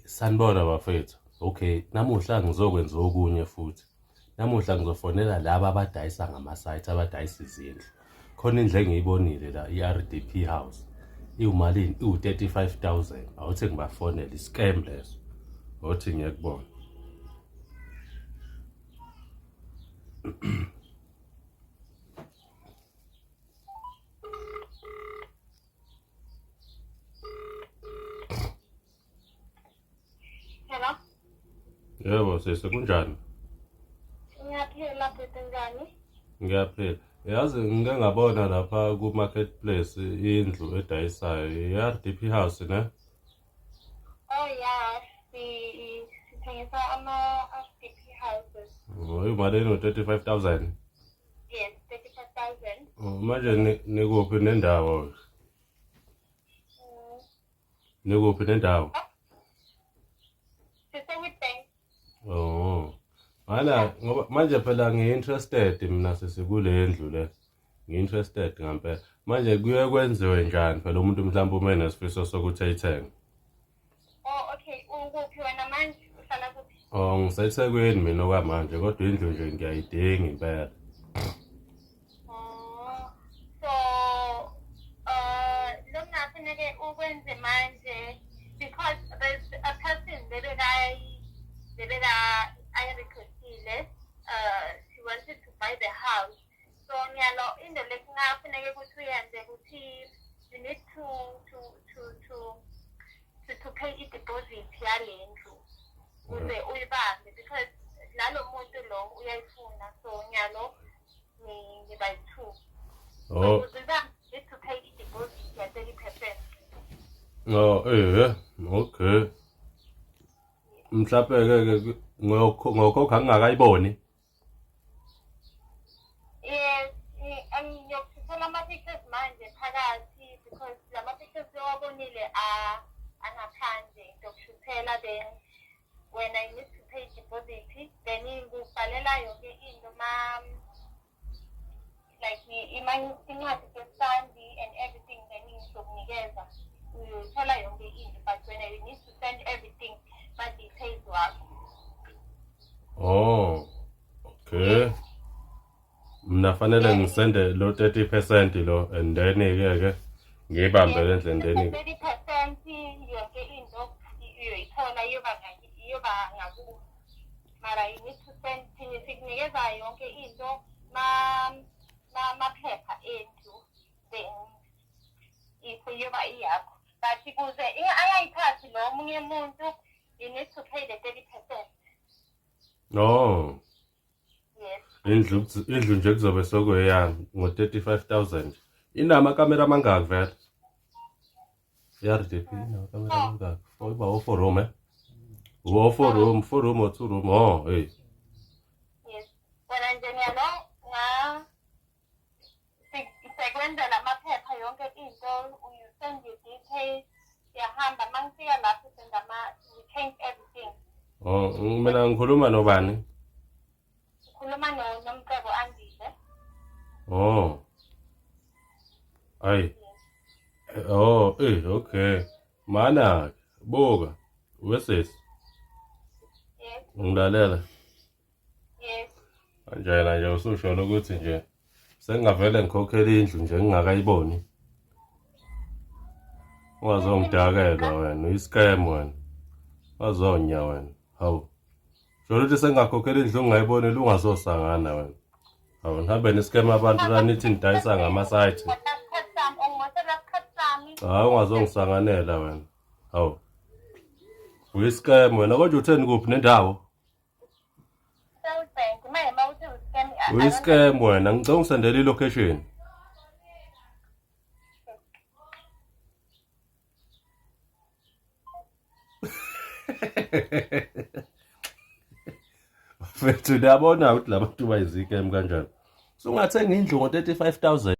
Sanibona bafethu. Okay, namuhla ngizokwenza okunye futhi. Namuhla ngizofonela laba abadayisa ngamasayithi abadayisa izindlu. Khona indlu engiyibonile la i-RDP House. Iwumalini? Iwu-35,000. Awuthi ngibafonele i-scam leso. Awuthi ngiyakubona. Hello? Yebo, sisi kunjani? Ngiyaphila bhuti njani? Ngiyaphila. Yazi ngike ngabona lapha ku-marketplace indlu edayisayo i-RDP House ne? Oh yeah, sithengisa ama-RDP houses. Imalini u-35,000. Yes, 35,000. Manje nikuphi nendawo? Nikuphi nendawo? Sise-Witbank. Oh. Ngoba manje phela ngi-interested mina sesikule ndlu le. Ngi-interested ngempela. Manje kuye kwenziwe njani phela umuntu mhlawumbe uma enesifiso sokuthi ayithenge? Oh okay, ukuphi wena manje? Uhlala kuphi? Oh, ngiseThekwini mina okwamanje kodwa indlu nje ngiyayidinga impela. Oh, so, lo kungafanele ukwenze manje because there's a person I-requestile, she wanted to buy the house. So ngiyalo into lekungafanele ukuthi uyenze ukuthi you need to pay i-deposit yale ndlu ukuze uyibambe because nalo muntu lo uyayifuna so ngiyalo ngibayi-two. Oh. So ukuze ubambe you need to pay i-deposit ya 30%. Oh, okay. Mhlawumbe-ke ngokhokha ngingakayiboni. Yes, ngiyokuthola ama-pictures manje phakathi because lama-pictures owabonile angaphandle ngizokushuthela then when I need to pay deposit then ngikubhalela yonke into like incwadi yesandi and everything then ngizokunikeza uyothola yonke into but when I need to send everything ma-details wakho. Oh, okay. Mina fanele ngisende lo 30% lo and then-ke ngiyibambe le ndlela then 30% yonke into uyoyithola iyoba ngakubo. Mara you need to send sikunikeza yonke into maphepha endlu then iyoba iyakho. But kuze angayithathi lo omunye umuntu you need to pay the 30%. Oh. Yes. Indlu nje kuzobe sokuyami ngo-35,000. Inamakamera amangaki vele? I-RDP inamakamera amangaki? Iba o-4 room eh? 4 room, 4 room or 2 room? Oh, hey. Yes. Wena nje ngiyalo sekwenzela amaphepha yonke into you send your details siyahamba mangifika lapho we change everything. Oh, mina ngikhuluma nobani? Ukhuluma nomcebo Andile. Oh. Ay. Oh, okay. Mana, buka. Wesisi. Yes. Ngilalela. Yes. Kanjena nje ususho ukuthi nje sengingavele ngikhokhela indlu nje ngingakayiboni. Ungazongidakela wena, i-scam wena. Wazonya wena. Hawu. Sho ukuthi sengingakhokhela indlu ngingayiboni lungazosangana wena. Hawu, nihambe ne-scam abantu la nithi nidayisa ngamasayithi. Hawu, ungazongisanganela wena. Hawu. Uyi-scam wena konje utheni kuphi nendawo? Uyi-scam wena, ngicela ungisendele i-location. Mfethu uyabona ukuthi labantu bayizike kanjani. Sungathenga indlu ngo-35,000.